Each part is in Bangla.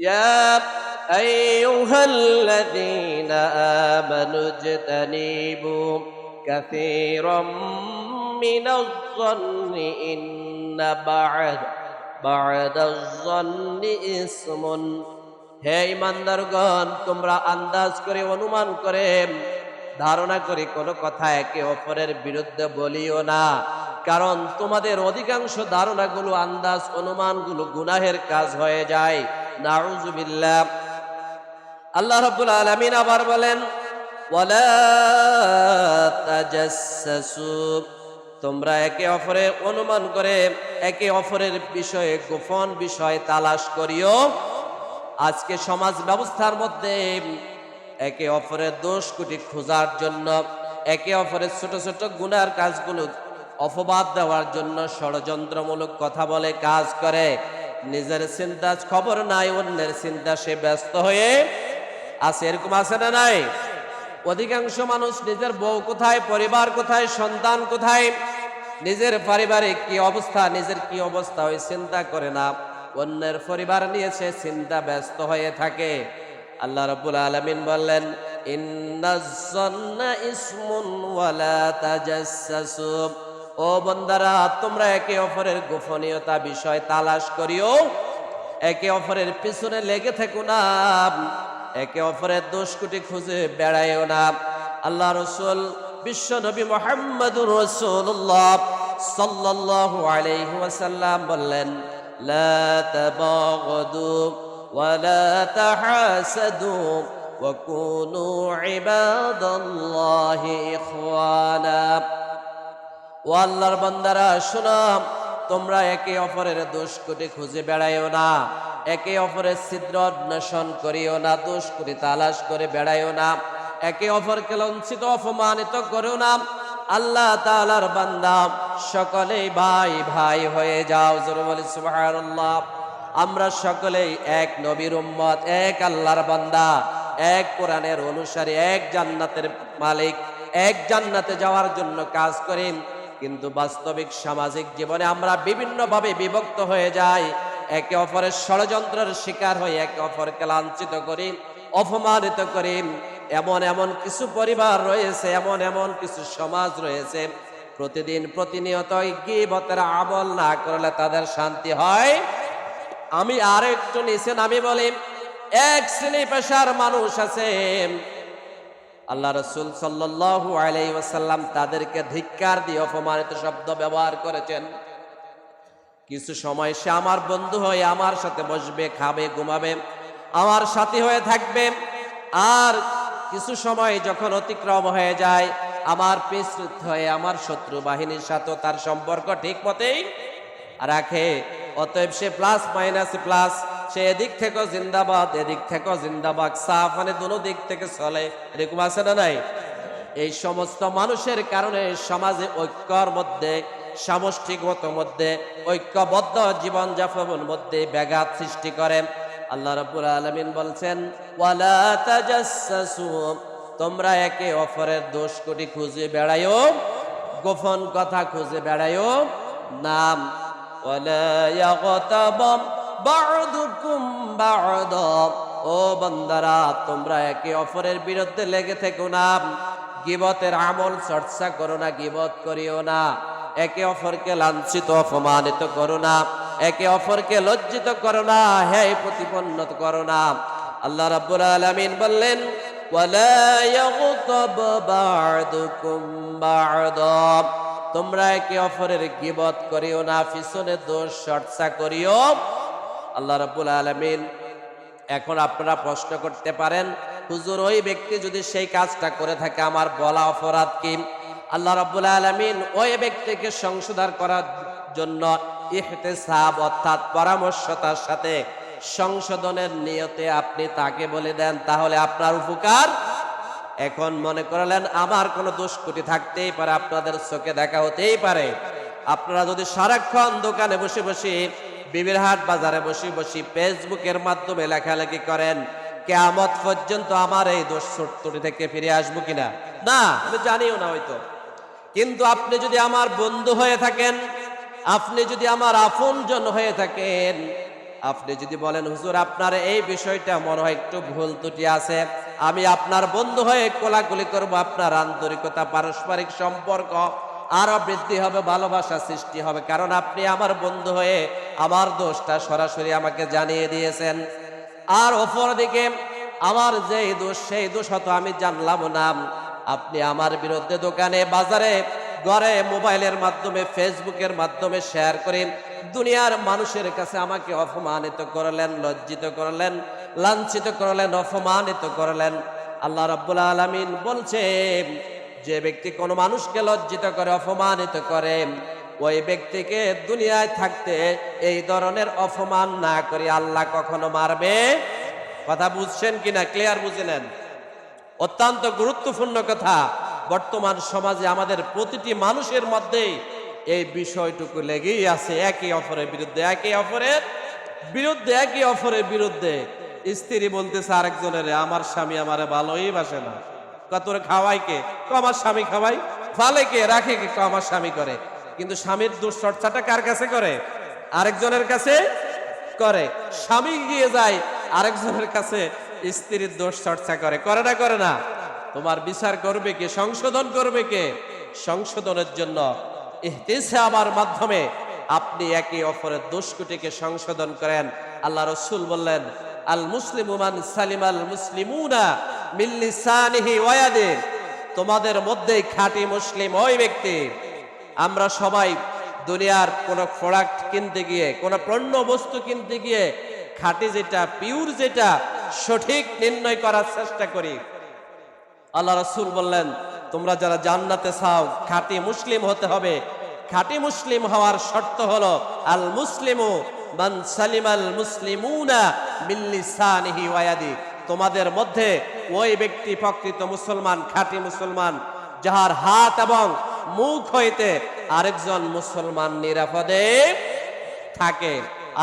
ইয়া আইয়ুহাল্লাযীনা আমানু ইজতানিবু কাসীরাম মিনাজ-যন্নি ইন্না বা'দাজ-যন্নি ইসমুন। হে ঈমানদারগণ, তোমরা আন্দাজ করে, অনুমান করে, ধারণা করে কোনো কথা একে অপরের বিরুদ্ধে বলিও না, কারণ তোমাদের অধিকাংশ ধারণাগুলো, আন্দাজ, অনুমানগুলো গুনাহের কাজ হয়ে যায়। নাউযুবিল্লাহ। আল্লাহ রাব্বুল আলামিন আবার বলেন, ওয়ালা তাজাসসু, তোমরা একে অপরের অনুমান করে একে অপরের বিষয়ে গোপন বিষয় তালাশ করিও। আজকে সমাজ ব্যবস্থার মধ্যে একে অপরের দোষ কুটি খোঁজার জন্য, একে অপরের ছোট ছোট গুনার কাজগুলো অপবাদ দেওয়ার জন্য ষড়যন্ত্রমূলক কথা বলে, কাজ করে। নিজের চিন্তা খবর নাই, অন্যের চিন্তা সে ব্যস্ত হয়ে আছে। এরকম আছে না নাই? অধিকাংশ মানুষ নিজের বউ কোথায়, পরিবার কোথায়, সন্তান কোথায়, নিজের পারিবারিক কি অবস্থা, নিজের কি অবস্থা ওই চিন্তা করে না, অন্যের পরিবার নিয়ে সে চিন্তা ব্যস্ত হয়ে থাকে। আল্লাহ রাব্বুল আলামিন বললেন, ইন্নাজ-যন্না ইসমুন ওয়ালা তাজাসসু, ও বান্দারা, তোমরা একে অপরের গোপনীয়তা বিষয় তালাশ করিও, একে অপরের পিছনে লেগে থেকো না, একে অপরের দোষ কুটি খুঁজে বেড়াইও না। আল্লাহ রাসূল বিশ্ব নবী মুহাম্মদুর রাসূলুল্লাহ সাল্লাল্লাহু আলাইহি ওয়াসাল্লাম বললেন, লা তাবাগাদু ওয়া লা তাহাসাদু ওয়া কুনু ইবাদাল্লাহি ইখওয়ানা। ও আল্লাহর বান্দারা, শোনো, তোমরা একে অপরের দোষ কুটি খুঁজে বেড়াইও না, একে অপরের ছিদ্র অন্বেষণ করিও না, দোষ কুটি তালাশ করে বেড়াইও না, একে অপরকে লাঞ্ছিত অপমানিত করো না। আল্লাহ তাআলার বান্দা, সকলেই ভাই ভাই হয়ে যাও। জোরে বলি সুবহানাল্লাহ। আমরা সকলেই এক নবীর উম্মত, এক আল্লাহর বান্দা, এক কোরআনের অনুসারী, এক জান্নাতের মালিক, এক জান্নাতে যাওয়ার জন্য কাজ করি। কিন্তু বাস্তবিক সামাজিক জীবনে আমরা বিভিন্নভাবে বিভক্ত হয়ে যাই, একে অপরের ষড়যন্ত্রের শিকার হয়ে একে অপরকে লাঞ্ছিত করি, অপমানিত করি। এমন এমন কিছু পরিবার রয়েছে, এমন এমন কিছু সমাজ রয়েছে, প্রতিদিন প্রতিনিয়ত গীবতের আমল না করলে তাদের শান্তি হয়। আমি আর একটু নিচে নামি বলি, এক শ্রেণী পেশার মানুষ আছে, আল্লাহ রাসূল সাল্লাল্লাহু আলাইহি ওয়াসাল্লাম তাদেরকে ধিক্কার দিয়ে অপমানিত শব্দ ব্যবহার করেছেন। কিছু সময় সে আমার বন্ধু হয়ে আমার সাথে বসবে, খাবে, ঘুমাবে, আমার সাথী হয়ে থাকবে, আর কিছু সময় যখন অতিক্রম হয়ে যায়, আমার পিছুত হয়ে আমার শত্রু বাহিনীর সাথে তার সম্পর্ক ঠিক মতেই রাখে। অতএব সে প্লাস মাইনাস প্লাস, সে এদিক থেকেও জিন্দাবাদ, এদিক থেকেও জিন্দাবাদ, সাফ মানে দুনো দিক থেকে চলে। এরকম আছে না নাই? এই সমস্ত মানুষের কারণে সমাজে ঐক্যর মধ্যে, সামষ্টিকতার মধ্যে, ঐক্যবদ্ধ জীবন যাপনের মধ্যে ব্যাঘাত সৃষ্টি করে। আল্লাহ রাব্বুল আলামিন বলছেন, ওয়ালা তাজাসসু, তোমরা একে অপরের দোষ কুটি খুঁজে বেড়াইও, গোপন কথা খুঁজে বেড়াইও নাম। ওয়ালা ইয়াগতাব বা'দুকুম বা'দা, ও বান্দারা, তোমরা একে অপরের বিরুদ্ধে লেগে থেকো না, গীবতের আমল চর্চা করো না, গীবত করিও না, একে অপরকে লাঞ্ছিত অপমানিত করো না, একে অপরকে লজ্জিত করো না, হে প্রতিপন্ন করো না। আল্লাহ রাব্বুল আলামিন বললেন, ওয়ালা ইয়াগতাব বা'দুকুম বা'দা, তোমরা একে অপরের গীবত করিও না, পিছনে দোষ চর্চা করিও। আল্লাহ রাব্বুল আলামিন, এখন আপনারা প্রশ্ন করতে পারেন, হুজুর, ওই ব্যক্তি যদি সেই কাজটা করে থাকে, আমার বলা অপরাধ কি? আল্লাহ রাব্বুল আলামিন ওই ব্যক্তিকে সংশোধন করার জন্য ইহতিসাব অর্থাৎ পরামর্শতার সাথে সংশোধনের নিয়তে আপনি তাকে বলে দেন, তাহলে আপনার উপকার। এখন মনে করলেন আমার কোনো দোষ ত্রুটি থাকতেই পারে, আপনাদের চোখে দেখা হতেই পারে। আপনারা যদি সারাক্ষণ দোকানে বসে বসে, বিবিরহাট বাজারে বসে বসে ফেসবুকের মাধ্যমে লেখালেখি করেন, কিয়ামত পর্যন্ত আমার এই দোষ ত্রুটি থেকে ফিরে আসবো কিনা? না, আমি জানিও না হয়তো। কিন্তু আপনি যদি আমার বন্ধু হয়ে থাকেন, আপনি যদি আমার আপনজন হয়ে থাকেন, আপনি যদি বলেন হুজুর আপনার এই বিষয়টা মনে হয় একটু ভুল ত্রুটি আছে, আমি আপনার বন্ধু হয়ে কোলাকুলি করব, আপনার আন্তরিকতা পারস্পরিক সম্পর্ক আরো বৃদ্ধি হবে, ভালোবাসা সৃষ্টি হবে, কারণ আপনি আমার বন্ধু হয়ে আমার দোষটা সরাসরি আমাকে জানিয়ে দিয়েছেন। আর অপরদিকে আমার যেই দোষ সেই দোষ হয়তো আমি জানলাম না, আপনি আমার বিরুদ্ধে দোকানে বাজারে ঘরে মোবাইলের মাধ্যমে ফেসবুকের মাধ্যমে শেয়ার করে দুনিয়ার মানুষের কাছে আমাকে অপমানিত করলেন, লজ্জিত করলেন, লাঞ্ছিত করলেন, অপমানিত করলেন। আল্লাহ রাব্বুল আলামিন বলছেন যে ব্যক্তি কোনো মানুষকে লজ্জিত করে, অপমানিত করে, ওই ব্যক্তিকে দুনিয়ায় থাকতে এই ধরনের অপমান না করে আল্লাহ কখনো মারবে। কথা বুঝছেন কিনা? ক্লিয়ার বুঝে নেন। অত্যন্ত গুরুত্বপূর্ণ কথা। বর্তমান সমাজে আমাদের প্রতিটি মানুষের মধ্যে এই বিষয়টুকু লেগেই আছে, একে অপরের বিরুদ্ধে, একে অপরের বিরুদ্ধে, একে অপরের বিরুদ্ধে। স্ত্রী বলতেছে আরেকজনের, আমার স্বামী আমারে ভালোই বাসে না, কতরে খাওয়াই কে? আমার স্বামী খাওয়াই। ফালে কে? রাখে কে? আমার স্বামী করে। কিন্তু স্বামীর দুশ্চর্চাটা কার কাছে করে? আরেকজনের কাছে করে। স্বামী গিয়ে যায় আরেকজনের কাছে স্ত্রীর দোষ চর্চা করে, করে না? করে না? তোমার বিচার করবে কে? সংশোধন করবে কে? সংশোধনের জন্য ইহতিসাবার মাধ্যমে আপনি একে অপরের দোষগুটিকে সংশোধন করেন। আল্লাহ রাসূল বললেন, আল মুসলিমু মান সালিমাল মুসলিমুনা মিন লিসানিহি ওয়া ইয়াদিহি, তোমাদের মধ্যে খাঁটি মুসলিম ওই ব্যক্তি। আমরা সবাই দুনিয়ার কোন প্রোডাক্ট কিনতে গিয়ে, কোন পণ্য বস্তু কিনতে গিয়ে খাঁটি যেটা, পিওর যেটা, সঠিক নির্ণয় করার চেষ্টা করি। আল্লাহ রাসূল বললেন, তোমরা যারা জান্নাতে চাও খাঁটি মুসলিম হতে হবে। খাঁটি মুসলিম হওয়ার শর্ত হলো আল মুসলিমু মান সালিমাল মুসলিমুনা মিন লিসানিহি ওয়া ইয়াদিহি, তোমাদের মধ্যে ওই ব্যক্তি প্রকৃত মুসলমান, খাঁটি মুসলমান, যাহার হাত এবং মুখ হইতে আরেকজন মুসলমান নিরাপদে থাকে।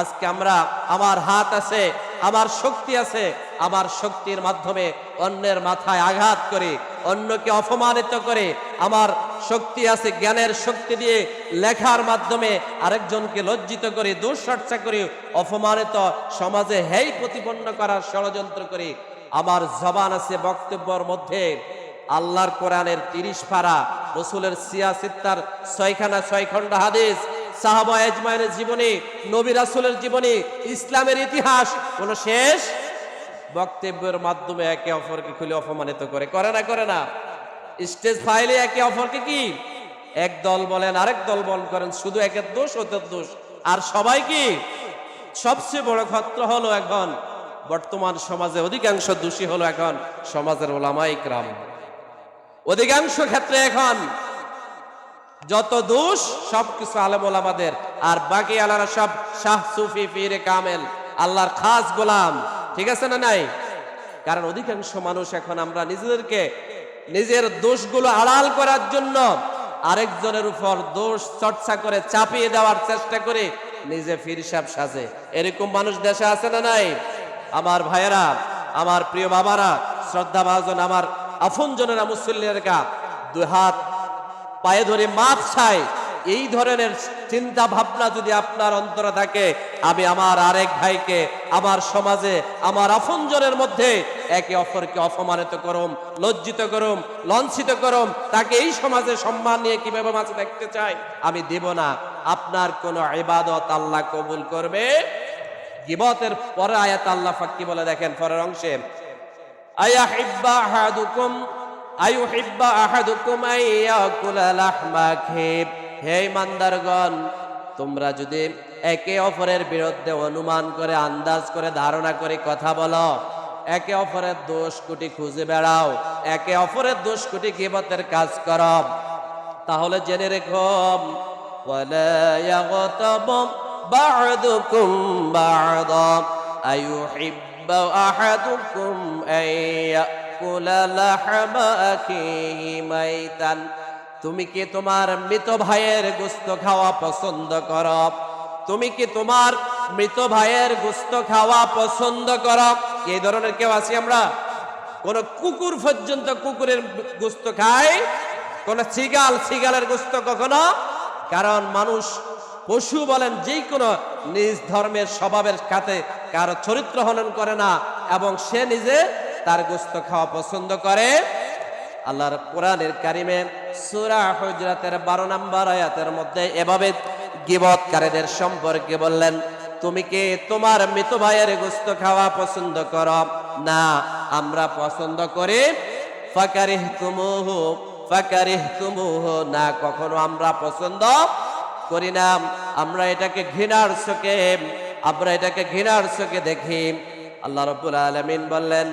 আজকে আমরা, আমার হাত আছে, আমার শক্তি আছে, আমার শক্তির মাধ্যমে অন্যের মাথায় আঘাত করি, অন্যকে অপমানিত করে। আমার শক্তি আছে, জ্ঞানের শক্তি দিয়ে লেখার মাধ্যমে আরেকজনকে লজ্জিত করি, দুশ্চর্চা করি, অপমানিত সমাজে হেয় প্রতিপন্ন করার ষড়যন্ত্র করি। আমার জবান আছে, বক্তব্যের মধ্যে আল্লাহর কোরআনের 30 পারা, রাসূলের সিয়াসিত্তার 6 খণ্ড হাদিস, সাহাবা আজমাইনের জীবনী, নবী রাসূলের জীবনী, ইসলামের ইতিহাস, কোন শেষ। বক্তব্যের মাধ্যমে একে অপরকে খুলে অপমানিত করে, করে না? করে না? স্টেজ ফাইলে একে অপরকে কি এক দল বলেন, আরেক দল বল করেন, শুধু একের দোষ ওদের দোষ, আর সবাই কি? সবচেয়ে বড় ক্ষেত্র হলো এখন বর্তমান সমাজে অধিকাংশ দোষী হলো এখন সমাজের উলামায়ে কিরাম। অধিকাংশ ক্ষেত্রে এখন যত দোষ সবকিছু আলেম ওলামাদের, আর বাকি আলারা সব শাহ সুফি পীরে কামেল, আল্লাহর খাস গোলাম। ঠিক আছে না নাই? কারণ অধিকাংশ মানুষ এখন আমরা নিজেদেরকে নিজের দোষগুলো আড়াল করার জন্য আরেকজনের উপর দোষ চর্চা করে চাপিয়ে দেওয়ার চেষ্টা করে নিজে ফিরসাব সাজে। এরকম মানুষ দেশে আছে না নাই? আমার ভাইয়েরা, আমার প্রিয় বাবারা, শ্রদ্ধা ভাজন, আমার আপনজনেরা, মুসল্লিরা, দুই হাত পায়ে ধরে মাপ চাই। এই ধরনের চিন্তা ভাবনা যদি আপনার অন্তরে থাকে, আমি আমার আরেক ভাইকে আমার সমাজে, আমার আপনজনের মধ্যে একে অপরকে অপমানিত করুম, লজ্জিত করুম, লাঞ্ছিত করুম, তাকে এই সমাজে সম্মান নিয়ে কিভাবে মাঝে দেখতে চাই, আমি দেব না। আপনার কোন ইবাদত আল্লাহ কবুল করবে? গীবতের পরে আয়াত আল্লাহ পাক কি বলে দেখেন, পরের অংশে, আয়াহিব্বা আহাদুকুম আইয়ুহিব্বা আহাদুকুম আইয়াকুলা লাহমা খিব, হে ইমানদারগণ, তোমরা যদি একে অপরের বিরুদ্ধে অনুমান করে, আন্দাজ করে, ধারণা করে কথা বলো, একে অপরের দোষ কুটি খুঁজে বেড়াও, একে অপরের দোষ কুটি গীবতের কাজ করো, তাহলে জেনে রেখো, ওয়ালা ইয়াগতাব বা'দুকুম বা'দা আইয়ুহিব্বা আহাদুকুম আইয়াকুলা লাহমা আখিহি মাইতান, তুমি কি তোমার মৃত ভাইয়ের গোশত খাওয়া পছন্দ করো? তুমি কি তোমার মৃত ভাইয়ের গোশত খাওয়া পছন্দ করো? এই ধরনের কেউ আছি আমরা? কোন কুকুর পর্যন্ত কুকুরের গোশত খায়, কোন ছিগালের গোশত কখনো? কারণ মানুষ পশু বলেন, যে কোনো নিজ ধর্মের স্বভাবের সাথে কারো চরিত্র হনন করে না, এবং সে নিজে তার গোশত খাওয়া পছন্দ করে। আল্লাহর কোরআনের কারিমে সূরা হুজরাতের 12 নম্বর আয়াতের মধ্যে এভাবে গীবতকারীদের সম্পর্কে বললেন, তুমি কি তোমার মৃত ভাইয়ের গোশত খাওয়া পছন্দ করো? না, আমরা পছন্দ করি। ফাকারিহতুমুহু, না, কখনো আমরা পছন্দ করি না। আমরা এটাকে ঘৃণার চোখে দেখি। আল্লাহ রাব্বুল আলামিন বললেন,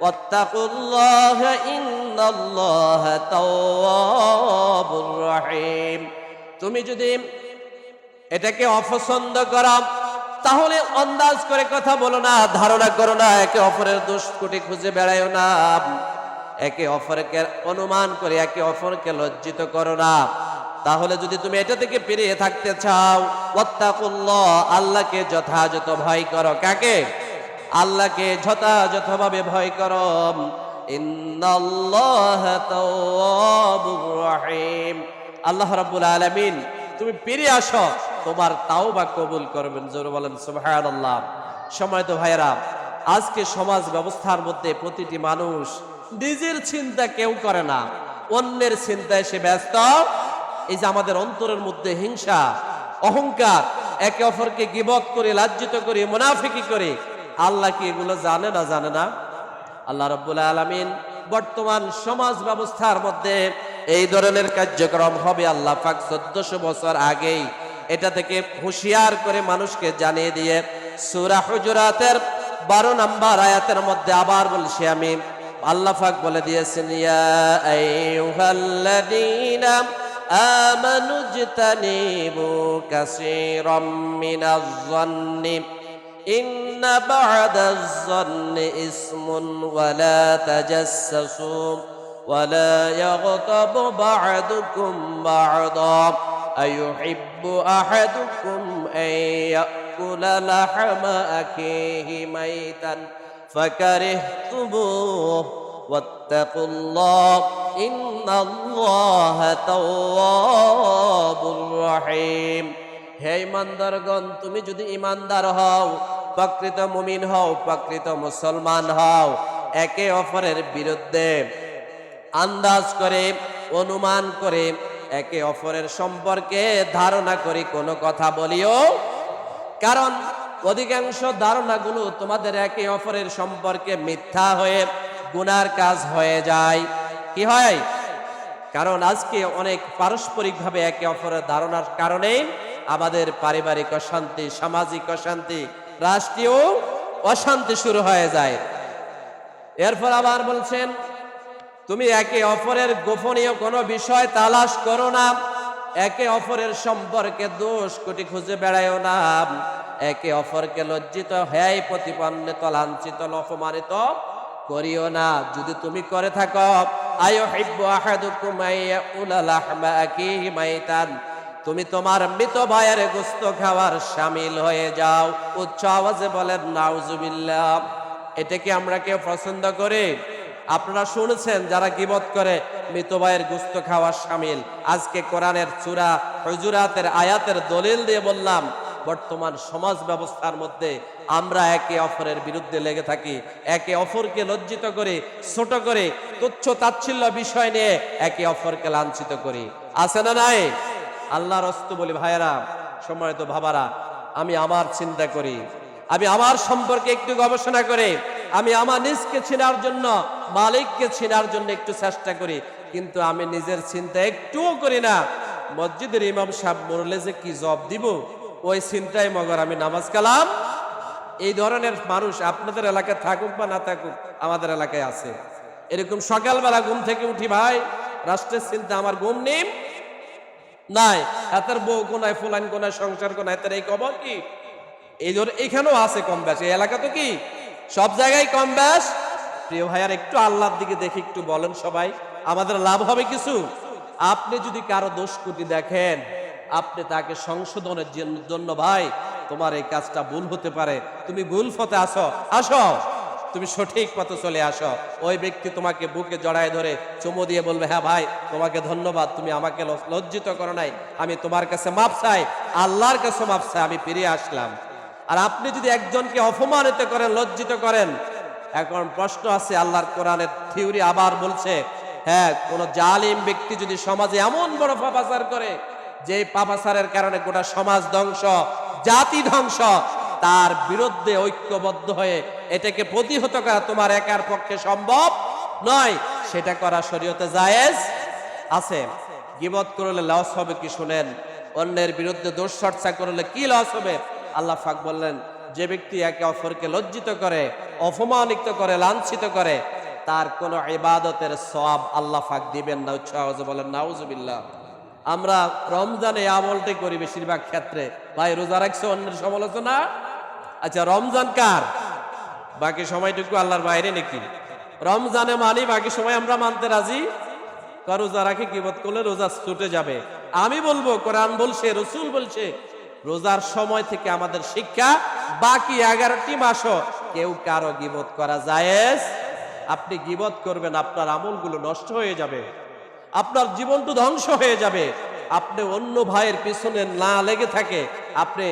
ওয়াত্তাকুল্লাহা ইন্নাল্লাহা তাওয়াবুর রহিম। তুমি যদি এটাকে অপছন্দ করো তাহলে আন্দাজ করে কথা বলো না, ধারণা করো না, একে অপরের দোষ কুটি খুঁজে বেড়ায়ো না, একে অপরকে অনুমান করে একে অপরকে লজ্জিত করো না। তাহলে যদি তুমি এটা থেকে পেরিয়ে থাকতে চাও, ওয়াত্তাকুল্লাহ, আল্লাহকে যথাযথ ভয় করো। কাকে? আল্লাহকে যথাযথভাবে ভয় করো। ইন্নাল্লাহা তাওয়াবুর রহিম। আল্লাহ রাব্বুল আলামিন তুমি পেরিয়ে আসো, তোমার তাওবা কবুল করবেন। জোরে বলেন সুবহানাল্লাহ। সম্মানিত ভাইয়েরা, আজকে সমাজ ব্যবস্থার মধ্যে প্রতিটি মানুষ নিজের চিন্তা কেউ করে না, অন্যের চিন্তায় সে ব্যস্ত। এই যে আমাদের অন্তরের মধ্যে হিংসা, অহংকার, একে অপরকে গীবত করে, লাজ্জিত করে, মুনাফিকি করে, আল্লাহ কি এগুলো জানে না? জানে না? আল্লাহ রাব্বুল আলামিন বর্তমান সমাজ ব্যবস্থার মধ্যে এই ধরনের কার্যক্রম হবে, আল্লাহ পাক 1400 বছর আগেই এটা থেকে হুঁশিয়ার করে মানুষকে জানিয়ে দিয়ে সূরা হুজুরাতের 12 নম্বর আয়াতের মধ্যে আবার বলছি আমি, আল্লাহ পাক বলে দিয়েছেন, ইয়া আইয়ুহাল্লাযীনা আমানু ইজতানিবু কাসীরাম মিনাজ যান্নি ইন্না বা'দাজ যান্নি ইসমুন ওয়া লা তাজাসসু ওয়া লা ইয়াগতাবু বা'দুকুম বা'দা আইয়ুহিব্বু আহাদুকুম আন ইয়াকুলা লাহমা আখিহি মাইতান ফাকারিহতুমুহু ওয়াত্তাকুল্লাহ ইন্নাল্লাহা তাওয়াবুর রহিম। হে ঈমানদারগণ, তুমি যদি ঈমানদার হও, প্রকৃত মুমিন হও, প্রকৃত মুসলমান হও, একে অপরের বিরুদ্ধে আন্দাজ করে, অনুমান করে, একে অপরের সম্পর্কে ধারণা করে কোনো কথা বলিও। কারণ অধিকাংশ ধারণাগুলো তোমাদের একে অপরের সম্পর্কে মিথ্যা হয়ে গুনার কাজ হয়ে যায়। কি হয়? কারণ আজকে অনেক পারস্পরিকভাবে একে অপরের ধারণার কারণে আমাদের পারিবারিক অশান্তি, সামাজিক অশান্তি, রাষ্ট্রীয় অশান্তি শুরু হয়ে যায়। এরপর আবার বলছেন, তুমি একে অপরের গোপনীয় কোনো বিষয় তালাশ করো না, একে অপরের সম্পর্কে দোষ কুটি খুঁজে বেড়ায়ও না, একে অপরকে লজ্জিত, হেয় প্রতিপন্নিত, লাঞ্ছিত, অপমানিত করিও না। যদি তুমি করে থাকো, আইয়ুহিব্বু আহাদুকুম আইয়াকুলা লাহমা আখিহি মাইতান, তুমি তোমার মৃত ভাইয়ের গোশত খাওয়ার শামিল হয়ে যাও। উচ্চ আওয়াজে বলেন নাউজুবিল্লাহ। এটা কি আমরা কেউ পছন্দ করি? আপনারা শুনেছেন যারা গীবত করে মৃত ভাইয়ের গোশত খাওয়ার শামিল। আজকে কোরআনের সূরা হুজুরাতের আয়াতের দলিল দিয়ে বললাম, বর্তমান সমাজ ব্যবস্থার মধ্যে আমরা একে অপরের বিরুদ্ধে লেগে থাকি, একে অপরকে লজ্জিত করে, ছোট করে, তুচ্ছ তাচ্ছিল্য বিষয় নিয়ে একে অপরকে লাঞ্ছিত করি। আছে না নাই? আল্লাহর রাস্তে বলি ভাইয়েরা, সম্মানিত বাবারা, আমি আমার চিন্তা করি, আমি আমার সম্পর্কে একটু গবেষণা করে, আমি আমার নিজকে চেনার জন্য, মালিককে চেনার জন্য একটু চেষ্টা করি, কিন্তু আমি নিজের চিন্তা একটুও করি না। মসজিদের ইমাম সাহেব মরলে যে কি জবাব দিব, ওই চিন্তায় মগর আমি নামাজ কালাম। এই ধরনের মানুষ আপনাদের এলাকায় থাকুক বা না থাকুক, আমাদের এলাকায় আছে। এরকম সকালবেলা ঘুম থেকে উঠি, ভাই রাষ্ট্রের চিন্তা আমার ঘুম নেই নাই, এতের বউ কোনায়, ফুলান কোনায়, সংসার কোনায়, এতের এই খবর কি, এই ধর এখানেও আছে কম বেশ, এই এলাকা তো কি সব জায়গায় কম বেশ। প্রিয় ভাইয়ার, একটু আল্লাহর দিকে দেখি, একটু বলেন সবাই, আমাদের লাভ হবে কিছু? আপনি যদি কারো দোষ ত্রুটি দেখেন, আপনি তাকে সংশোধনের জন্য, ভাই তোমার এই কাজটা ভুল হতে পারে, তুমি ভুল পথে আসো, তুমি সঠিক পথে চলে আসো। ওই ব্যক্তি তোমাকে বুকে জড়ায় ধরে চুমু দিয়ে বলবে, হ্যাঁ ভাই, তোমাকে ধন্যবাদ, তুমি আমাকে লজ্জিত করো নাই, আমি তোমার কাছে মাপ চাই, আল্লাহর কাছে মাপ চাই, আমি ফিরে আসলাম। আর আপনি যদি একজনকে অপমানিত করেন, লজ্জিত করেন, এখন প্রশ্ন আছে, আল্লাহর কোরআনের থিওরি আবার বলছে, হ্যাঁ, কোন জালিম ব্যক্তি যদি সমাজে এমন বড় পাপাচার করে যে পাপাচারের কারণে গোটা সমাজ ধ্বংস, জাতি ধ্বংস, তার বিরুদ্ধে ঐক্যবদ্ধ হয়ে এটাকে প্রতিহত করা তোমার একার পক্ষে সম্ভব নয়, সেটা করা শরীয়তে জায়েজ আছে। গীবত করলে লস হবে কি শুনেন, অন্যের বিরুদ্ধে দোষ চর্চা করলে কি লস হবে? আল্লাহ পাক বললেন, যে ব্যক্তি একে অপরকে লজ্জিত করে, অপমানিত করে, লাঞ্ছিত করে, তার কোন ইবাদতের সওয়াব আল্লাহ পাক দিবেন না। উচ্চাওয়াজে বলেন নাউজুবিল্লাহ। আমরা রমজানে আমলটাই করি বেশিরভাগ ক্ষেত্রে, ভাই রোজা রাখছে অন্যের সমালোচনা। আচ্ছা, রমজান কার? বাকি সময়টুকু আল্লাহর বাইরে নাকি? রমজানে মানি, বাকি সময় আমরা মানতে রাজি। রোজা রাখি গীবত করলে রোজা ছুটে যাবে। আমি বলবো, কোরআন বলছে, রসুল বলছে, রোজার সময় থেকে আমাদের শিক্ষা, বাকি 11টি মাসও কেউ কারো গীবত করা জায়েজ। আপনি গীবত করবেন, আপনার আমলগুলো নষ্ট হয়ে যাবে, আপনার জীবনটা ধ্বংস হয়ে যাবে। আপনি অন্য ভাইয়ের পিছনে না লেগে থাকে, আপনি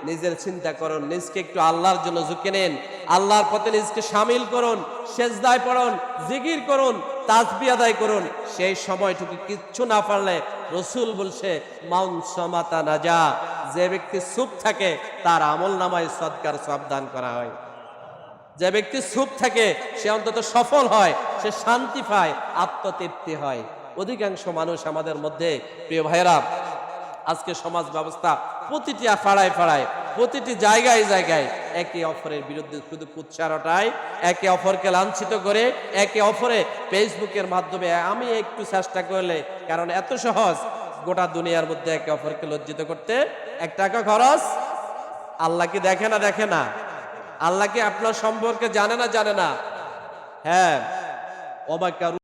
নিজের চিন্তা করুন, নিজকে একটু আল্লাহর জন্য ঝুঁকে নেন, আল্লাহর পথে নিজকে শামিল করুন, সেজদায় পড়ুন, জিকির করুন, তাসবিহ আদায় করুন। সেই সময়টুকু কিচ্ছু না পারলে রসুল বলছে, মান সামাতা নাজা, যে ব্যক্তি চুপ থাকে তার আমল নামায় সদকার সওয়াব দান করা হয়। যে ব্যক্তি চুপ থাকে সে অন্তত সফল হয়, সে শান্তি পায়, আত্মতৃপ্তি হয়। অধিকাংশ মানুষ আমাদের মধ্যে, প্রিয় ভাইরা, আজকে সমাজ ব্যবস্থা প্রতিটি পাড়ায় পাড়ায়, প্রতিটি জায়গায় জায়গায় একে অপরের বিরুদ্ধে শুধু কুচ্চারটায়, একে অপরকে লাঞ্ছিত করে, একে অপরে ফেসবুকের মাধ্যমে, আমি একটু চেষ্টা করলে, কারণ এত সহজ গোটা দুনিয়ার মধ্যে একে অপরকে লজ্জিত করতে 1 টাকা খরচ। আল্লাহ কি দেখে না? দেখে না? আল্লাহ কি আপনার সম্পর্কে জানে না? জানে না? হ্যাঁ, অবাক